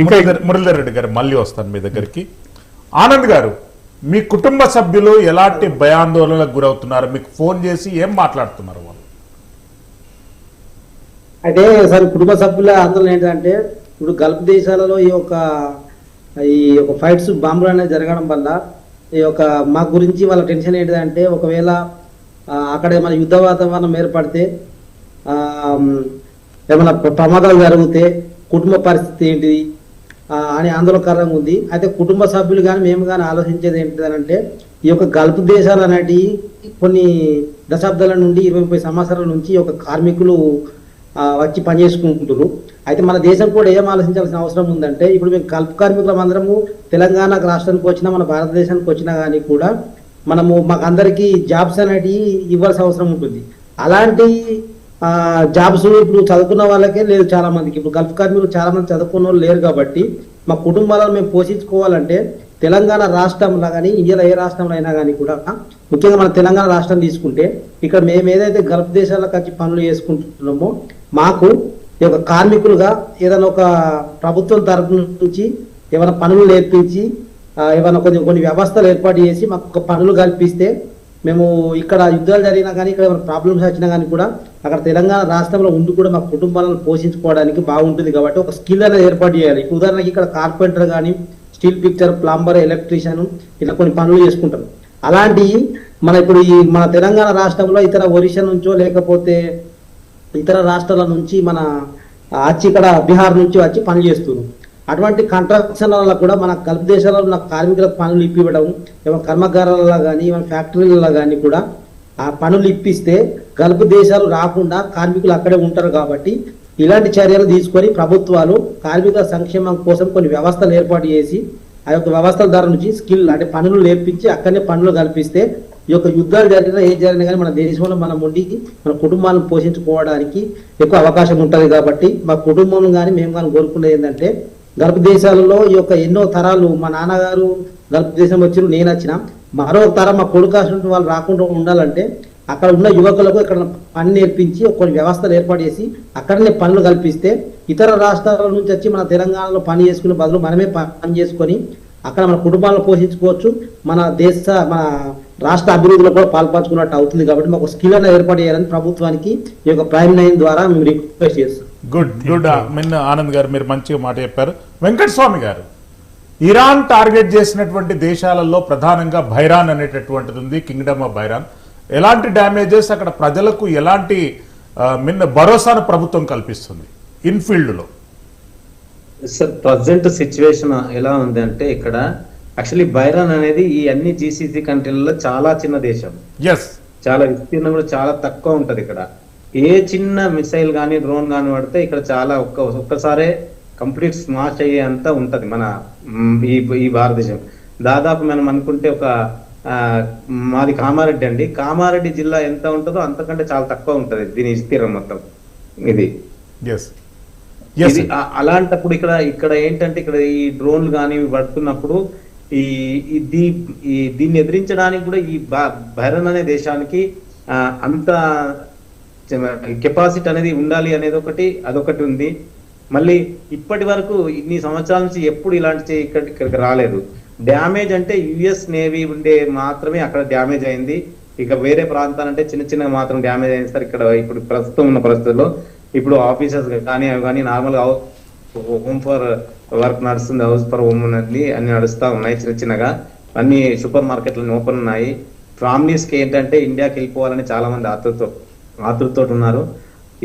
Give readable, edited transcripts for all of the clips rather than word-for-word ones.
ఇంకా మురళీధర్ రెడ్డి గారు మళ్ళీ వస్తాను మీ దగ్గరికి. ఆనంద్ గారు, మీ కుటుంబ సభ్యులు ఎలాంటి భయాందోళనలకు గురవుతున్నారు? మీకు ఫోన్ చేసి ఏం మాట్లాడుతున్నారు వాళ్ళు? అయితే సార్, కుటుంబ సభ్యుల ఆందోళన ఏంటంటే, ఇప్పుడు గల్ఫ్ దేశాలలో ఈ యొక్క ఫైట్స్ బాంబులు అనేది జరగడం వల్ల ఈ యొక్క మా గురించి వాళ్ళ టెన్షన్ ఏంటిదంటే, ఒకవేళ అక్కడ మన యుద్ధ వాతావరణం ఏర్పడితే ఏమైనా ప్రమాదాలు జరిగితే కుటుంబ పరిస్థితి ఏంటిది అని ఆందోళనకరంగా ఉంది. అయితే కుటుంబ సభ్యులు కానీ మేము కానీ ఆలోచించేది ఏంటిదనంటే, ఈ యొక్క గల్ఫ్ దేశాలు అనేటివి కొన్ని దశాబ్దాల నుండి 20-30 సంవత్సరాల నుంచి ఒక కార్మికులు వచ్చి పనిచేసుకుంటున్నారు. అయితే మన దేశం కూడా ఏం ఆలోచించాల్సిన అవసరం ఉందంటే, ఇప్పుడు మేము గల్ఫ్ కార్మికులం అందరము తెలంగాణ రాష్ట్రానికి వచ్చినా మన భారతదేశానికి వచ్చినా కానీ కూడా మాకు అందరికీ జాబ్స్ అనేటివి ఇవ్వాల్సిన అవసరం ఉంటుంది. అలాంటి జాబ్స్ ఇప్పుడు చదువుకున్న వాళ్ళకే లేదు చాలా మందికి. ఇప్పుడు గల్ఫ్ కార్మికులు చాలా మంది చదువుకున్న వాళ్ళు లేరు కాబట్టి మా కుటుంబాలను మేము పోషించుకోవాలంటే తెలంగాణ రాష్ట్రంలో కానీ ఇండియాలో ఏ రాష్ట్రంలో అయినా కానీ కూడా, ముఖ్యంగా మన తెలంగాణ రాష్ట్రం తీసుకుంటే, ఇక్కడ మేము ఏదైతే గల్ఫ్ దేశాలకు వచ్చి పనులు చేసుకుంటున్నామో మాకు ఈ యొక్క కార్మికులుగా ఏదైనా ఒక ప్రభుత్వం తరఫు నుంచి ఏమైనా పనులు నేర్పించి ఏమైనా కొన్ని వ్యవస్థలు ఏర్పాటు చేసి మాకు ఒక పనులు కల్పిస్తే మేము ఇక్కడ యుద్ధాలు జరిగినా కానీ ఇక్కడ ఏమైనా ప్రాబ్లమ్స్ వచ్చినా కానీ కూడా అక్కడ తెలంగాణ రాష్ట్రంలో ఉండి కూడా మా కుటుంబాలను పోషించుకోవడానికి బాగుంటుంది. కాబట్టి ఒక స్కిల్ అనేది ఏర్పాటు చేయాలి. ఉదాహరణకి ఇక్కడ కార్పెంటర్ కానీ, స్టీల్ పిక్చర్, ప్లంబర్, ఎలక్ట్రీషియన్ ఇట్లా కొన్ని పనులు చేసుకుంటారు. అలాంటివి ఇప్పుడు మన తెలంగాణ రాష్ట్రంలో ఇతర ఒరిస్సా నుంచో లేకపోతే ఇతర రాష్ట్రాల నుంచి వచ్చి ఇక్కడ బీహార్ నుంచి వచ్చి పని చేస్తున్నారు. అటువంటి కాంట్రాక్షన్ వల్ల కూడా మన గల్ఫ్ దేశాలలో ఉన్న కార్మికులకు పనులు ఇప్పివ్వడం, ఏమైనా కర్మాగారాలలో కానీ ఏమైనా ఫ్యాక్టరీలలో కానీ కూడా ఆ పనులు ఇప్పిస్తే గల్ఫ్ దేశాలు రాకుండా కార్మికులు అక్కడే ఉంటారు. కాబట్టి ఇలాంటి చర్యలు తీసుకొని ప్రభుత్వాలు కార్మికుల సంక్షేమం కోసం కొన్ని వ్యవస్థలు ఏర్పాటు చేసి ఆ యొక్క వ్యవస్థల ద్వారా నుంచి స్కిల్ అంటే పనులు నేర్పించి అక్కడనే పనులు కల్పిస్తే ఈ యొక్క యుద్ధాలు జరిగినా ఏ జరిగినా కానీ మన దేశంలో మనం ఉండి మన కుటుంబాలను పోషించుకోవడానికి ఎక్కువ అవకాశం ఉంటుంది. కాబట్టి మా కుటుంబం కానీ మేము కానీ కోరుకునేది ఏంటంటే, గల్ఫ్ దేశాలలో ఈ యొక్క ఎన్నో తరాలు మా నాన్నగారు గల్ఫ్ దేశం వచ్చిన నేను వచ్చిన మరో తరం మా కొడుకు వాళ్ళు రాకుండా ఉండాలంటే అక్కడ ఉన్న యువకులకు ఇక్కడ పని నేర్పించి కొన్ని వ్యవస్థలు ఏర్పాటు చేసి అక్కడనే పనులు కల్పిస్తే ఇతర రాష్ట్రాల నుంచి వచ్చి మన తెలంగాణలో పని చేసుకునే బదులు మనమే పని చేసుకొని అక్కడ మన కుటుంబాలను పోషించుకోవచ్చు, మన రాష్ట్ర అభివృద్ధిలో కూడా పాల్పంచుకున్నట్టు అవుతుంది. కాబట్టి మాకు స్కిల్ అనేది ఏర్పాటు చేయాలని ప్రభుత్వానికి ఈ యొక్క ప్రైమ్ 9 ద్వారా మేము రిక్వెస్ట్ చేస్తాం. గుడ్ ఆనంద్ గారు, మీరు మంచిగా మాట చెప్పారు. వెంకటస్వామి గారు, ఇరాన్ టార్గెట్ చేసినటువంటి దేశాలలో ప్రధానంగా బైరాన్ అనేటటువంటిది ఉంది, కింగ్డమ్ ఆఫ్ బైరాన్. ఎలాంటి డ్యామేజెస్ అక్కడ ప్రజలకు ఎలాంటి భరోసాను ప్రభుత్వం కల్పిస్తుంది ఇన్ఫీల్డ్ లో? సార్, ప్రజెంట్ సిచ్యువేషన్ ఎలా ఉంది అంటే, ఇక్కడ యాక్చువల్లీ బైరాన్ అనేది ఈ అన్ని జీసీసీ కంట్రీలలో చాలా చిన్న దేశం. చాలా విస్తీర్ణం కూడా చాలా తక్కువ ఉంటది. ఇక్కడ ఏ చిన్న మిసైల్ కానీ డ్రోన్ కానీ పడితే ఇక్కడ చాలా ఒక్కసారే కంప్లీట్ స్మాష్ అయ్యేంత ఉంటది మన ఈ భారతదేశం. దాదాపు మనం అనుకుంటే మాది కామారెడ్డి అండి, కామారెడ్డి జిల్లా ఎంత ఉంటుందో అంతకంటే చాలా తక్కువ ఉంటది దీని విస్తీర్ణం మొత్తం. ఇది అలాంటప్పుడు ఇక్కడ ఏంటంటే, ఇక్కడ ఈ డ్రోన్లు కానీ పడుతున్నప్పుడు దీన్ని ఎదిరించడానికి కూడా ఈ బైరాన్ అనే దేశానికి అంత కెపాసిటీ అనేది ఉండాలి అనేది అదొకటి ఉంది. మళ్ళీ ఇప్పటి వరకు ఇన్ని సంవత్సరాల నుంచి ఎప్పుడు ఇలాంటి ఇక్కడికి రాలేదు. డ్యామేజ్ అంటే యుఎస్ నేవీ ఉండే మాత్రమే అక్కడ డ్యామేజ్ అయింది. ఇక వేరే ప్రాంతాలంటే చిన్న మాత్రం డ్యామేజ్ అయింది సార్. ఇక్కడ ఇప్పుడు ప్రస్తుతం ఉన్న పరిస్థితుల్లో ఇప్పుడు ఆఫీసర్స్ కానీ అవి కానీ నార్మల్ గా హోమ్ ఫర్ వర్క్ నడుస్తుంది, హౌస్ ఫర్ హోమ్ ఉన్నది అన్ని నడుస్తా ఉన్నాయి చిన్నగా. అన్ని సూపర్ మార్కెట్లు ఓపెన్ ఉన్నాయి. ఫ్యామిలీస్ కి ఏంటంటే ఇండియాకి వెళ్ళిపోవాలని చాలా మంది ఆతృతతో ఉన్నారు.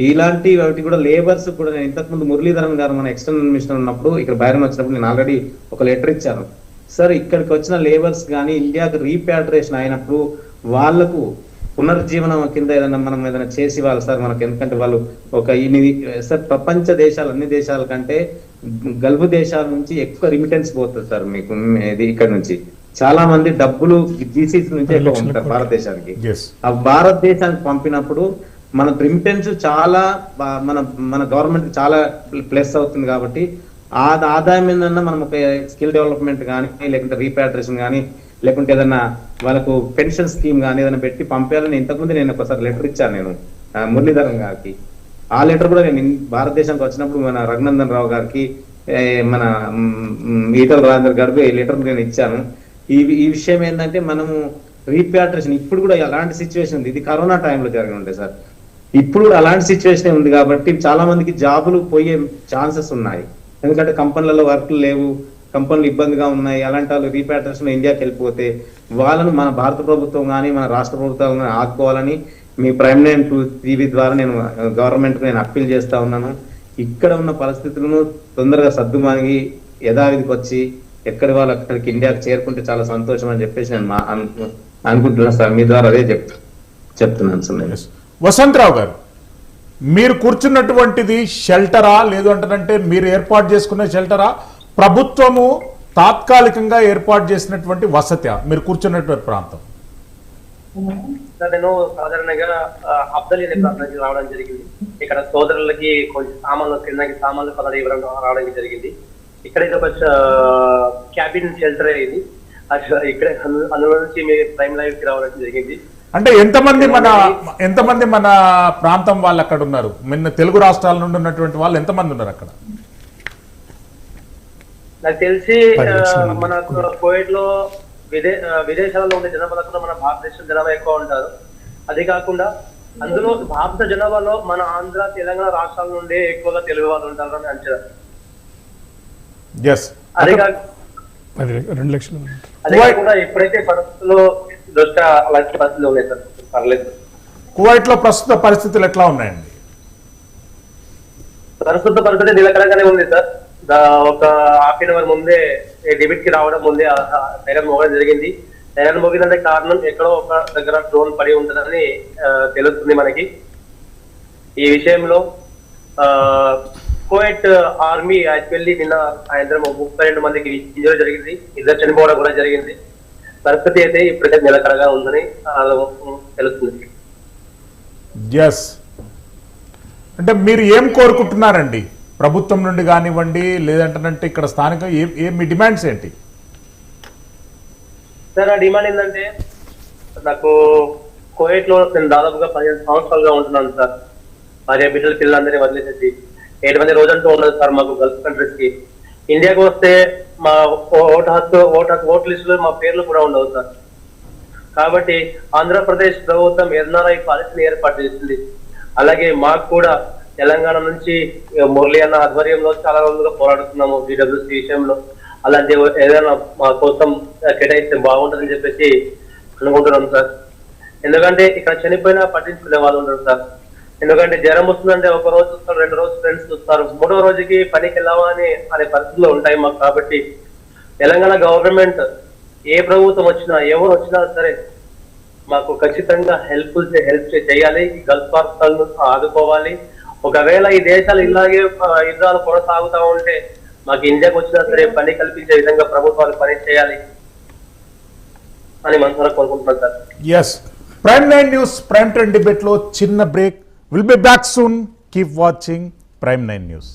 ఇలాంటి వాటి కూడా లేబర్స్ కూడా నేను ఇంతకుముందు మురళీధరన్ గారు మన ఎక్స్టర్నల్ మినిస్టర్ ఉన్నప్పుడు ఇక్కడ బైరాన్ వచ్చినప్పుడు నేను ఆల్రెడీ ఒక లెటర్ ఇచ్చాను. సార్, ఇక్కడికి వచ్చిన లేబర్స్ కానీ ఇండియాకి రీపాట్రియేషన్ అయినప్పుడు వాళ్లకు పునర్జీవనం కింద మనం ఏదైనా చేసి వాళ్ళు సార్ మనకు, ఎందుకంటే వాళ్ళు సార్ ప్రపంచ దేశాలు అన్ని దేశాల కంటే గల్ఫ్ దేశాల నుంచి ఎక్కువ రిమిటెన్స్ పోతుంది సార్. మీకు ఇక్కడ నుంచి చాలా మంది డబ్బులు జీసీసీ నుంచి ఎక్కువ ఉంటారు భారతదేశానికి. ఆ భారతదేశానికి పంపినప్పుడు మన రిమిటెన్స్ చాలా మన గవర్నమెంట్ చాలా ప్లస్ అవుతుంది. కాబట్టి ఆదాయం ఏంటన్నా మనం ఒక స్కిల్ డెవలప్మెంట్ కానీ లేకుంటే రీపాట్రియేషన్ కానీ లేకుంటే ఏదన్నా వాళ్ళకు పెన్షన్ స్కీమ్ కానీ ఏదైనా పెట్టి పంపేయాలని ఇంతకుముందు నేను ఒకసారి లెటర్ ఇచ్చాను నేను మురళీధరన్ గారికి. ఆ లెటర్ కూడా నేను భారతదేశానికి వచ్చినప్పుడు మన రఘునందన్ రావు గారికి మన ఈటల రాజేందర్ గారికి లెటర్ నేను ఇచ్చాను. ఈ విషయం ఏంటంటే మనము రీపాట్రేషన్ ఇప్పుడు కూడా అలాంటి సిచ్యువేషన్ ఉంది. ఇది కరోనా టైంలో జరిగి ఉండే సార్, ఇప్పుడు కూడా అలాంటి సిచ్యువేషన్ ఉంది కాబట్టి చాలా మందికి జాబులు పోయే ఛాన్సెస్ ఉన్నాయి. ఎందుకంటే కంపెనీలలో వర్క్లు లేవు, కంపెనీలు ఇబ్బందిగా ఉన్నాయి. అలాంటి వాళ్ళు రీపాట్రేషన్ ఇండియాకి వెళ్ళిపోతే వాళ్ళను మన భారత ప్రభుత్వం కానీ మన రాష్ట్ర ప్రభుత్వం కానీ ఆదుకోవాలని మీ ప్రైమ్ లైన్ టీవీ ద్వారా నేను గవర్నమెంట్ నేను అప్పీల్ చేస్తా ఉన్నాను. ఇక్కడ ఉన్న పరిస్థితులను తొందరగా సర్దుమానిగి యథావిధికి వచ్చి ఎక్కడి వాళ్ళు అక్కడికి ఇండియాకి చేరుకుంటే చాలా సంతోషం అని చెప్పేసి నేను అనుకుంటున్నాను సార్. మీ ద్వారా అదే చెప్తున్నాను సార్. నేను వసంతరావు గారు, మీరు కూర్చున్నటువంటిది షెల్టరా, లేదు అంటే మీరు ఏర్పాటు చేసుకున్న షెల్టరా, ప్రభుత్వము తాత్కాలికంగా ఏర్పాటు చేసినటువంటి వసతి మీరు కూర్చున్నటువంటి ప్రాంతం? నేను సాధారణంగా అబ్దల్ అనే ప్రాంతానికి రావడం జరిగింది. ఇక్కడ సోదరులకి కొంచెం సామాన్లు తినడానికి సామాన్లు పదాలు ఇవ్వడం రావడం జరిగింది. ఇక్కడ ఇది ఒక క్యాబిన్ షెల్టర్ ఇది. ఇక్కడ అందులో నుంచి మీ ప్రైమ్ లైవ్ కి రావడం జరిగింది. అంటే ఎంతమంది మన ప్రాంతం వాళ్ళు అక్కడ ఉన్నారు? నిన్న తెలుగు రాష్ట్రాల నుండి ఉన్నటువంటి వాళ్ళు ఎంతమంది ఉన్నారు అక్కడ? నాకు తెలిసి మన కోవిడ్ లో విదేశాలలో ఉండే జనాభా కన్నా మన భారతదేశం జనాభా ఎక్కువ ఉంటారు. అది కాకుండా అందులో భారత జనాభాలో మన ఆంధ్ర తెలంగాణ రాష్ట్రాల నుండి ఎక్కువగా తెలుగు వాళ్ళు ఉంటారు అని అంచనా. అదే కాకుండా ఎప్పుడైతే పరిస్థితుల్లో దృష్ట్యా అలాంటి పరిస్థితులు ఉన్నాయి సార్, పర్లేదు. కువైట్ లో ప్రస్తుత పరిస్థితులు ఎట్లా ఉన్నాయండి? ప్రస్తుత పరిస్థితి నిలకడగానే ఉంది సార్. ఒక హాఫ్ అన్ అవర్ ముందే డెబిట్ కి రావడం ముందే సైరన్ మోగడం జరిగింది. సైరన్ మోగిందంటే కారణం ఎక్కడో ఒక దగ్గర డ్రోన్ పడి ఉంటుందని తెలుస్తుంది మనకి. ఈ విషయంలో కువైట్ ఆర్మీ యాక్చువల్లీ నిన్న సాయంత్రం 32 మందికి ఇంజరీ జరిగింది, 2 చనిపోవడం కూడా జరిగింది. పరిస్థితి అయితే ఇప్పటికే నిలకడగా ఉందని తెలుస్తుంది. అంటే మీరు ఏం కోరుకుంటున్నారండి ప్రభుత్వం నుండి కానివ్వండి, లేదంటే ఇక్కడ స్థానిక మీ డిమాండ్స్ ఏంటి సార్? ఆ డిమాండ్ ఏంటంటే, నాకు కువైట్ లో నేను దాదాపుగా 15 సంవత్సరాలుగా ఉంటున్నాను సార్. భార్య బిడ్డల పిల్లలందరినీ వదిలేసేసి 7 మంది రోజంటూ ఉండదు సార్ మాకు గల్ఫ్ కంట్రీస్ కి. ఇండియాకి వస్తే మా ఓట్ లిస్ట్ లో మా పేర్లు కూడా ఉండవు సార్. కాబట్టి ఆంధ్రప్రదేశ్ ప్రభుత్వం ఎన్ఆర్ఐ పాలసీని ఏర్పాటు చేసింది. అలాగే మాకు కూడా తెలంగాణ నుంచి మురళి అన్న ఆధ్వర్యంలో చాలా రోజులుగా పోరాడుతున్నాము DWC విషయంలో. అలాంటి ఏదైనా మా కోసం కేటాయిస్తే బాగుంటుందని చెప్పేసి అనుకుంటున్నాం సార్. ఎందుకంటే ఇక్కడ చనిపోయినా పట్టించుకునే వాళ్ళు ఉండరు సార్. ఎందుకంటే జ్వరం వస్తుందంటే ఒక రోజు చూస్తారు, 2 రోజులు ఫ్రెండ్స్ చూస్తారు, 3వ రోజుకి పనికి వెళ్ళామా అనే పరిస్థితులు ఉంటాయి మాకు. కాబట్టి తెలంగాణ గవర్నమెంట్ ఏ ప్రభుత్వం వచ్చినా ఎవరు వచ్చినా సరే మాకు ఖచ్చితంగా హెల్ప్ చేయాలి. గల్ఫ్ రాష్ట్రాలను ఆదుకోవాలి. ఒకవేళ ఈ దేశాలు ఇలాగే యుద్ధాలు కొనసాగుతా ఉంటే మాకు ఇండియాకి వచ్చినా సరే పని కల్పించే విధంగా ప్రభుత్వాలు పని చేయాలి అని మనసారా కోరుకుంటున్నాను sir. Prime 9 news prime 10 debate లో చిన్న break. Will be back soon. Keep watching prime 9 news.